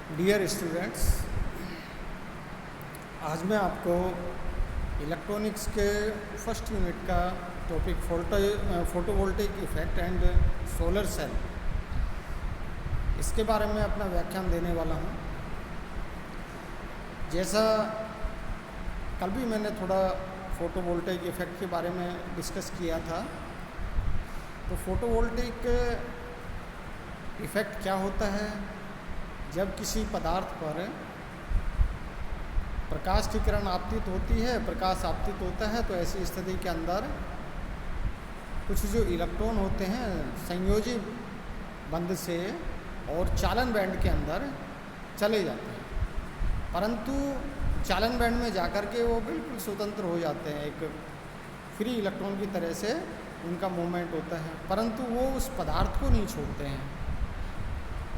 Dear students, आज मैं आपको इलेक्ट्रॉनिक्स के फर्स्ट यूनिट का topic photovoltaic effect and solar cell, इसके बारे में अपना व्याख्यान देने वाला हूँ। जैसा कल भी मैंने थोड़ा फोटोवोल्टेइक इफेक्ट के बारे में डिस्कस किया था, तो फोटोवोल्टेइक इफेक्ट क्या होता है। जब किसी पदार्थ पर प्रकाश की किरण आपतित होती है, प्रकाश आपतित होता है, तो ऐसी स्थिति के अंदर कुछ जो इलेक्ट्रॉन होते हैं संयोजी बंध से और चालन बैंड के अंदर चले जाते हैं, परंतु चालन बैंड में जाकर के वो बिल्कुल स्वतंत्र हो जाते हैं। एक फ्री इलेक्ट्रॉन की तरह से उनका मूवमेंट होता है, परंतु वो उस पदार्थ को नहीं छोड़ते हैं,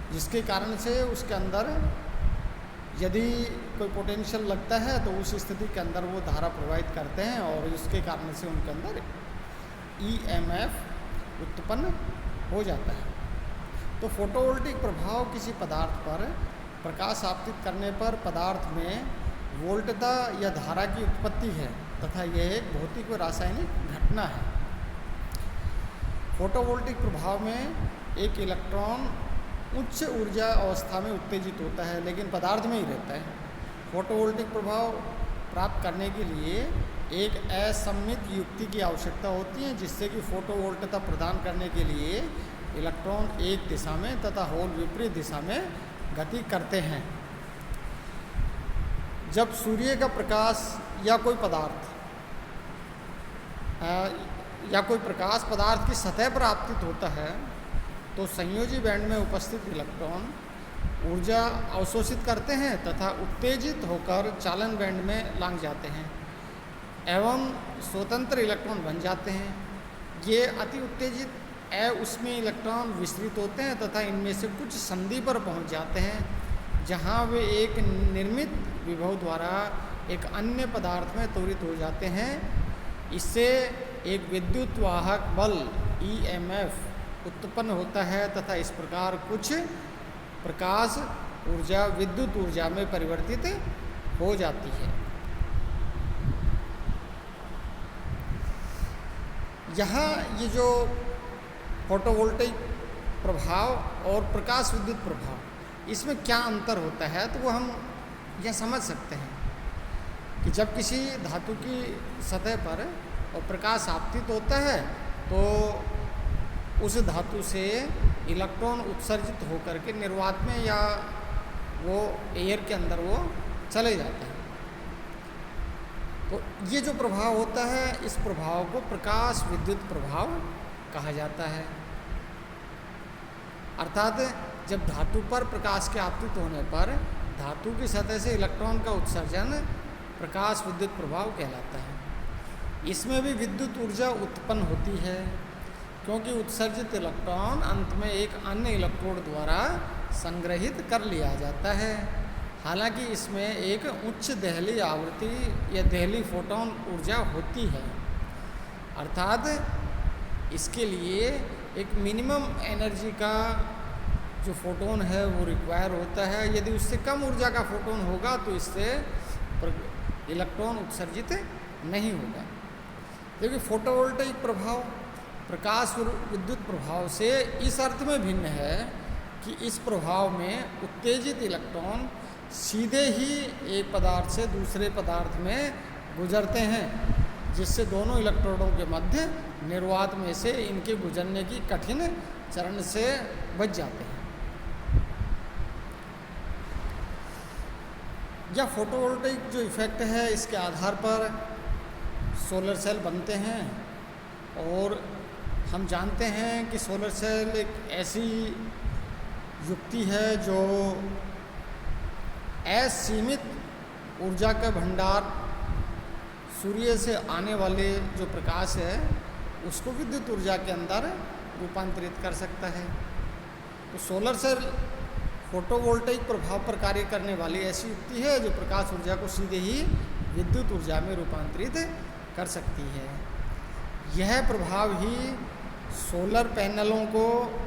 जिसके कारण से उसके अंदर यदि कोई पोटेंशियल लगता है तो उस स्थिति के अंदर वो धारा प्रवाहित करते हैं और इसके कारण से उनके अंदर ईएमएफ उत्पन्न हो जाता है। तो फोटोवोल्टिक प्रभाव किसी पदार्थ पर प्रकाश आपतित करने पर पदार्थ में वोल्टता या धारा की उत्पत्ति है तथा यह एक भौतिक व रासायनिक घटना है। फोटोवोल्टिक प्रभाव में एक इलेक्ट्रॉन उच्च ऊर्जा अवस्था में उत्तेजित होता है, लेकिन पदार्थ में ही रहता है। फोटोवोल्टिक प्रभाव प्राप्त करने के लिए एक असममित युक्ति की आवश्यकता होती है, जिससे कि फोटोवोल्टता प्रदान करने के लिए इलेक्ट्रॉन एक दिशा में तथा होल विपरीत दिशा में गति करते हैं। जब सूर्य का प्रकाश या कोई प्रकाश पदार्थ की सतह पर आपतित होता है, तो संयोजी बैंड में उपस्थित इलेक्ट्रॉन ऊर्जा अवशोषित करते हैं तथा उत्तेजित होकर चालन बैंड में लांघ जाते हैं एवं स्वतंत्र इलेक्ट्रॉन बन जाते हैं। ये अति उत्तेजित उसमें इलेक्ट्रॉन विस्तृत होते हैं तथा इनमें से कुछ संधि पर पहुंच जाते हैं, जहां वे एक निर्मित विभव द्वारा एक अन्य पदार्थ में त्वरित हो जाते हैं। इससे एक विद्युत वाहक बल ईएमएफ उत्पन्न होता है तथा इस प्रकार कुछ प्रकाश ऊर्जा विद्युत ऊर्जा में परिवर्तित हो जाती है। यहाँ ये जो फोटोवोल्टेइक प्रभाव और प्रकाश विद्युत प्रभाव, इसमें क्या अंतर होता है, तो वो हम यह समझ सकते हैं कि जब किसी धातु की सतह पर और प्रकाश आपतित होता है तो उस धातु से इलेक्ट्रॉन उत्सर्जित होकर के निर्वात में या वो एयर के अंदर वो चले जाते हैं। तो ये जो प्रभाव होता है, इस प्रभाव को प्रकाश विद्युत प्रभाव कहा जाता है। अर्थात जब धातु पर प्रकाश के आपतित होने पर धातु की सतह से इलेक्ट्रॉन का उत्सर्जन प्रकाश विद्युत प्रभाव कहलाता है। इसमें भी विद्युत ऊर्जा उत्पन्न होती है, क्योंकि उत्सर्जित इलेक्ट्रॉन अंत में एक अन्य इलेक्ट्रोड द्वारा संग्रहित कर लिया जाता है। हालांकि इसमें एक उच्च दहली आवृत्ति या दहली फोटोन ऊर्जा होती है, अर्थात इसके लिए एक मिनिमम एनर्जी का जो फोटोन है वो रिक्वायर होता है। यदि उससे कम ऊर्जा का फोटोन होगा तो इससे इलेक्ट्रॉन उत्सर्जित नहीं होगा। देखिए, फोटोवोल्टेइक प्रभाव प्रकाश और विद्युत प्रभाव से इस अर्थ में भिन्न है कि इस प्रभाव में उत्तेजित इलेक्ट्रॉन सीधे ही एक पदार्थ से दूसरे पदार्थ में गुजरते हैं, जिससे दोनों इलेक्ट्रोडों के मध्य निर्वात में से इनके गुजरने की कठिन चरण से बच जाते हैं। यह फोटोवोल्टेइक जो इफेक्ट है, इसके आधार पर सोलर सेल बनते हैं और हम जानते हैं कि सोलर सेल एक ऐसी युक्ति है जो असीमित ऊर्जा का भंडार सूर्य से आने वाले जो प्रकाश है उसको विद्युत ऊर्जा के अंदर रूपांतरित कर सकता है। तो सोलर सेल फोटोवोल्टेइक प्रभाव पर कार्य करने वाली ऐसी युक्ति है जो प्रकाश ऊर्जा को सीधे ही विद्युत ऊर्जा में रूपांतरित कर सकती है। यह प्रभाव ही सोलर पैनलों को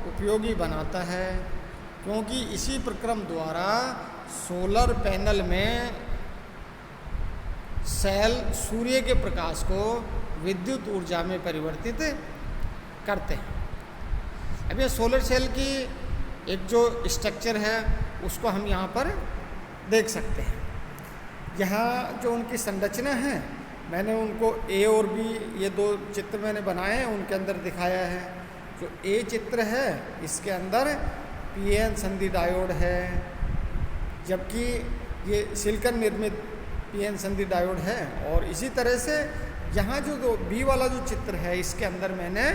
उपयोगी बनाता है क्योंकि इसी प्रक्रम द्वारा सोलर पैनल में सेल सूर्य के प्रकाश को विद्युत ऊर्जा में परिवर्तित करते हैं। अब ये सोलर सेल की एक जो स्ट्रक्चर है उसको हम यहाँ पर देख सकते हैं। यहाँ जो उनकी संरचना है, मैंने उनको ए और बी ये दो चित्र मैंने बनाए हैं, उनके अंदर दिखाया है। जो ए चित्र है इसके अंदर पीएन संधि डायोड है, जबकि ये सिलिकॉन निर्मित पीएन संधि डायोड है। और इसी तरह से यहाँ जो बी वाला जो चित्र है इसके अंदर मैंने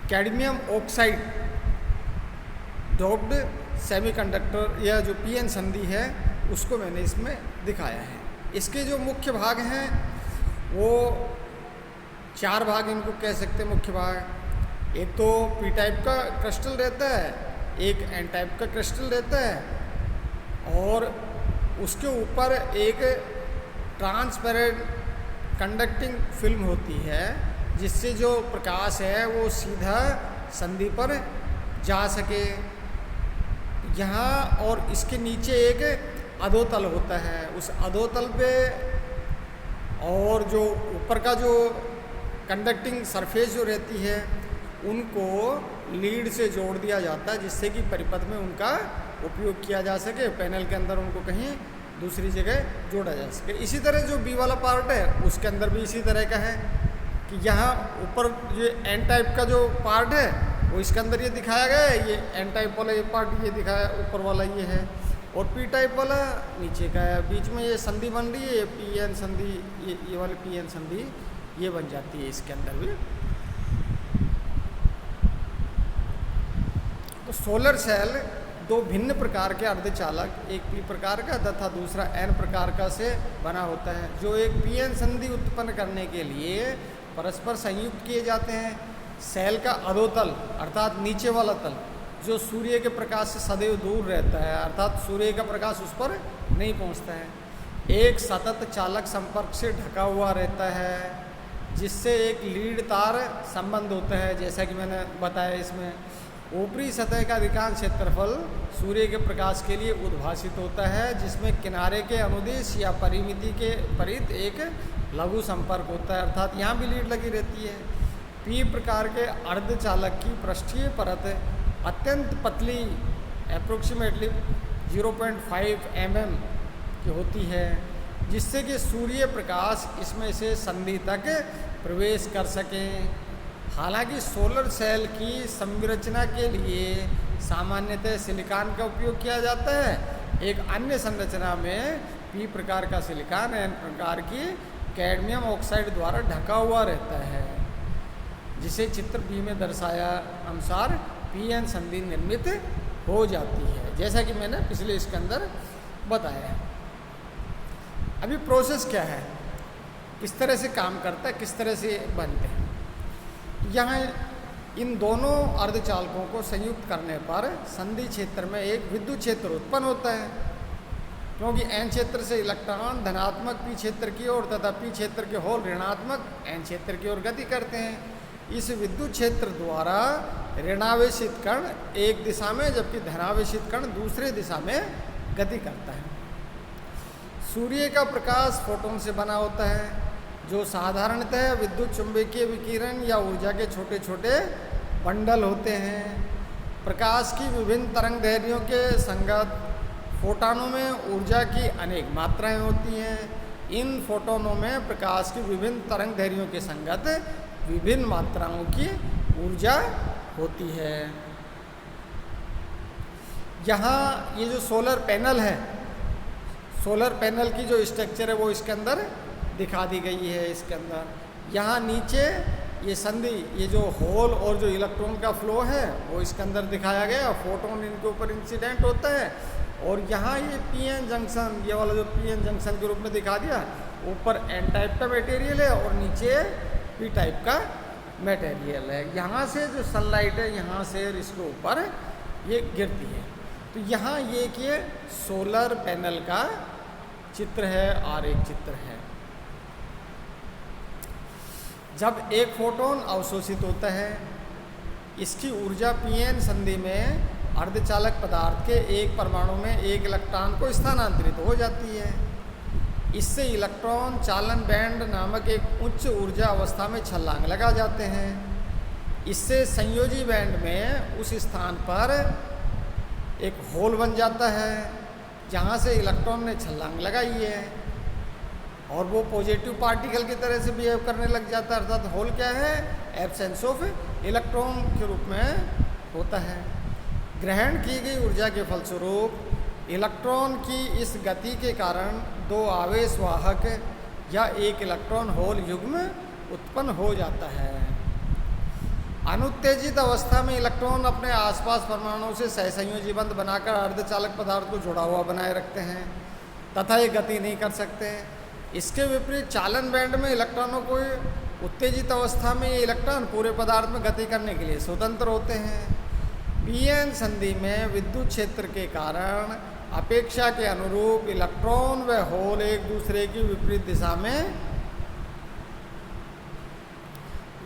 कैडमियम ऑक्साइड डोप्ड सेमीकंडक्टर या जो पीएन संधि है उसको मैंने इसमें दिखाया है। इसके जो मुख्य भाग हैं वो 4 भाग इनको कह सकते हैं मुख्य भाग। एक तो पी टाइप का क्रिस्टल रहता है, एक एन टाइप का क्रिस्टल रहता है, और उसके ऊपर एक ट्रांसपेरेंट कंडक्टिंग फिल्म होती है जिससे जो प्रकाश है वो सीधा संधि पर जा सके। यहाँ और इसके नीचे एक अधोतल होता है, उस अधोतल पे और जो ऊपर का जो कंडक्टिंग सरफेस जो रहती है उनको लीड से जोड़ दिया जाता है जिससे कि परिपथ में उनका उपयोग किया जा सके, पैनल के अंदर उनको कहीं दूसरी जगह जोड़ा जा सके। इसी तरह जो बी वाला पार्ट है उसके अंदर भी इसी तरह का है कि यहाँ ऊपर ये एन टाइप का जो पार्ट है वो इसके अंदर ये दिखाया गया है, ये एन टाइप वाला ये पार्ट ये दिखाया, ऊपर वाला ये है, और पी टाइप वाला नीचे का है। बीच में ये संधि बन रही है, ये पी एन संधि, ये वाली पी एन संधि ये बन जाती है इसके अंदर भी। तो सोलर सेल 2 भिन्न प्रकार के अर्धचालक, एक पी प्रकार का तथा दूसरा एन प्रकार का से बना होता है, जो एक पीएन संधि उत्पन्न करने के लिए परस्पर संयुक्त किए जाते हैं। सेल का अधोतल अर्थात नीचे वाला तल जो सूर्य के प्रकाश से सदैव दूर रहता है, अर्थात सूर्य का प्रकाश उस पर नहीं पहुंचता है, एक सतत चालक संपर्क से ढका हुआ रहता है जिससे एक लीड तार संबंध होता है। जैसा कि मैंने बताया, इसमें ऊपरी सतह का अधिकांश क्षेत्रफल सूर्य के प्रकाश के लिए उद्भासित होता है, जिसमें किनारे के अनुदिश या परिमिति के परित एक लघु संपर्क होता है, अर्थात यहाँ भी लीड लगी रहती है। पी प्रकार के अर्धचालक की पृष्ठीय परत अत्यंत पतली अप्रोक्सीमेटली 0.5 mm की होती है, जिससे कि सूर्य प्रकाश इसमें से संधि तक प्रवेश कर सके। हालांकि सोलर सेल की संरचना के लिए सामान्यतः सिलिकॉन का उपयोग किया जाता है, एक अन्य संरचना में पी प्रकार का सिलिकॉन एन प्रकार की कैडमियम ऑक्साइड द्वारा ढका हुआ रहता है, जिसे चित्र बी में दर्शाया अनुसार पीएन संधि निर्मित हो जाती है, जैसा कि मैंने पिछले इसके अंदर बताया। अभी प्रोसेस क्या है, किस तरह से काम करता है, किस तरह से बनते हैं। यहाँ इन दोनों अर्धचालकों को संयुक्त करने पर संधि क्षेत्र में एक विद्युत क्षेत्र उत्पन्न होता है, क्योंकि एन क्षेत्र से इलेक्ट्रॉन धनात्मक पी क्षेत्र की ओर तथा पी क्षेत्र के होल ऋणात्मक एन क्षेत्र की ओर गति करते हैं। इस विद्युत क्षेत्र द्वारा ऋणावेशित कण एक दिशा में जबकि धनावेशित कण दूसरे दिशा में गति करता है। सूर्य का प्रकाश फोटोन से बना होता है, जो साधारणतः विद्युत चुंबकीय विकिरण या ऊर्जा के छोटे छोटे बंडल होते हैं। प्रकाश की विभिन्न तरंग दैर्ध्यों के संगत फोटोनों में ऊर्जा की अनेक मात्राएं होती हैं। इन फोटोनों में प्रकाश की विभिन्न तरंग दैर्ध्यों के संगत विभिन्न मात्राओं की ऊर्जा होती है। यहाँ ये जो सोलर पैनल है, सोलर पैनल की जो स्ट्रक्चर है वो इसके अंदर दिखा दी गई है। इसके अंदर यहाँ नीचे ये संधि, ये जो होल और जो इलेक्ट्रॉन का फ्लो है वो इसके अंदर दिखाया गया, फोटोन इनके ऊपर इंसिडेंट होता है। और यहाँ ये पीएन जंक्शन, ये वाला जो पीएन जंक्शन के रूप में दिखा दिया, ऊपर एन टाइप का मटेरियल है और नीचे पी टाइप का मटेरियल है। यहाँ से जो सनलाइट है यहाँ से इसके ऊपर ये गिरती है। तो यहाँ ये कि सोलर पैनल का चित्र है और एक चित्र है। जब एक फोटोन अवशोषित होता है, इसकी ऊर्जा पीएन संधि में अर्धचालक पदार्थ के एक परमाणु में एक इलेक्ट्रॉन को स्थानांतरित हो जाती है। इससे इलेक्ट्रॉन चालन बैंड नामक एक उच्च ऊर्जा अवस्था में छलांग लगा जाते हैं। इससे संयोजी बैंड में उस स्थान पर एक होल बन जाता है जहाँ से इलेक्ट्रॉन ने छलांग लगाई है और वो पॉजिटिव पार्टिकल की तरह से बिहेव करने लग जाता है। अर्थात होल क्या है? एब्सेंस ऑफ इलेक्ट्रॉन के रूप में होता है। ग्रहण की गई ऊर्जा के फलस्वरूप इलेक्ट्रॉन की इस गति के कारण दो आवेश वाहक या एक इलेक्ट्रॉन होल युग्म उत्पन्न हो जाता है। अनुत्तेजित अवस्था में इलेक्ट्रॉन अपने आसपास परमाणुओं से सहसंयोजी बंध बनाकर अर्धचालक पदार्थ को जुड़ा हुआ बनाए रखते हैं तथा ये गति नहीं कर सकते। इसके विपरीत चालन बैंड में इलेक्ट्रॉनों को उत्तेजित अवस्था में ये इलेक्ट्रॉन पूरे पदार्थ में गति करने के लिए स्वतंत्र होते हैं। पीएन संधि में विद्युत क्षेत्र के कारण अपेक्षा के अनुरूप इलेक्ट्रॉन व होल एक दूसरे की विपरीत दिशा में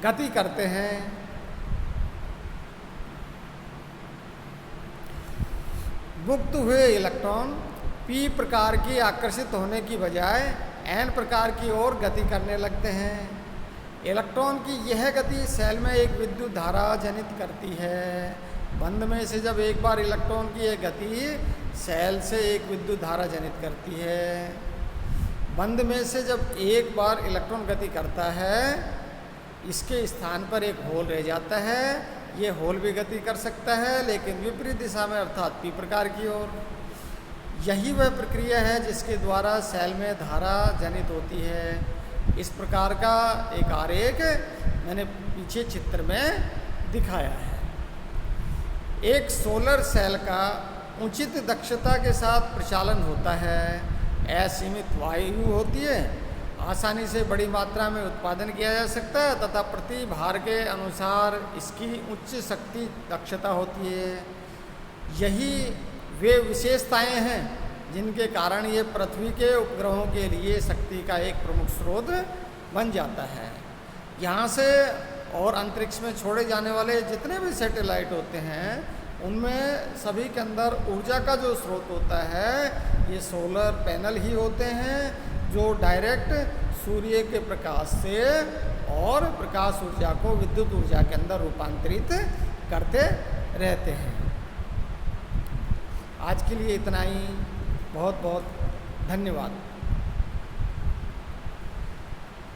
गति करते हैं। मुक्त हुए इलेक्ट्रॉन पी प्रकार की आकर्षित होने की बजाय एन प्रकार की ओर गति करने लगते हैं। इलेक्ट्रॉन की यह गति सेल में एक विद्युत धारा जनित करती है। बंध में से जब एक बार इलेक्ट्रॉन की यह गति सेल से एक विद्युत धारा जनित करती है। बंध में से जब एक बार इलेक्ट्रॉन गति करता है इसके स्थान पर एक होल रह जाता है। ये होल भी गति कर सकता है लेकिन विपरीत दिशा में अर्थात पी प्रकार की ओर। यही वह प्रक्रिया है जिसके द्वारा सेल में धारा जनित होती है। इस प्रकार का एक आरेख मैंने पीछे चित्र में दिखाया है। एक सोलर सेल का उचित दक्षता के साथ प्रचालन होता है। असीमित वायु होती है, आसानी से बड़ी मात्रा में उत्पादन किया जा सकता है तथा प्रति भार के अनुसार इसकी उच्च शक्ति दक्षता होती है। यही वे विशेषताएं हैं जिनके कारण ये पृथ्वी के उपग्रहों के लिए शक्ति का एक प्रमुख स्रोत बन जाता है। यहाँ से और अंतरिक्ष में छोड़े जाने वाले जितने भी सैटेलाइट होते हैं उनमें सभी के अंदर ऊर्जा का जो स्रोत होता है ये सोलर पैनल ही होते हैं जो डायरेक्ट सूर्य के प्रकाश से और प्रकाश ऊर्जा को विद्युत ऊर्जा के अंदर रूपांतरित करते रहते हैं। आज के लिए इतना ही। बहुत बहुत धन्यवाद।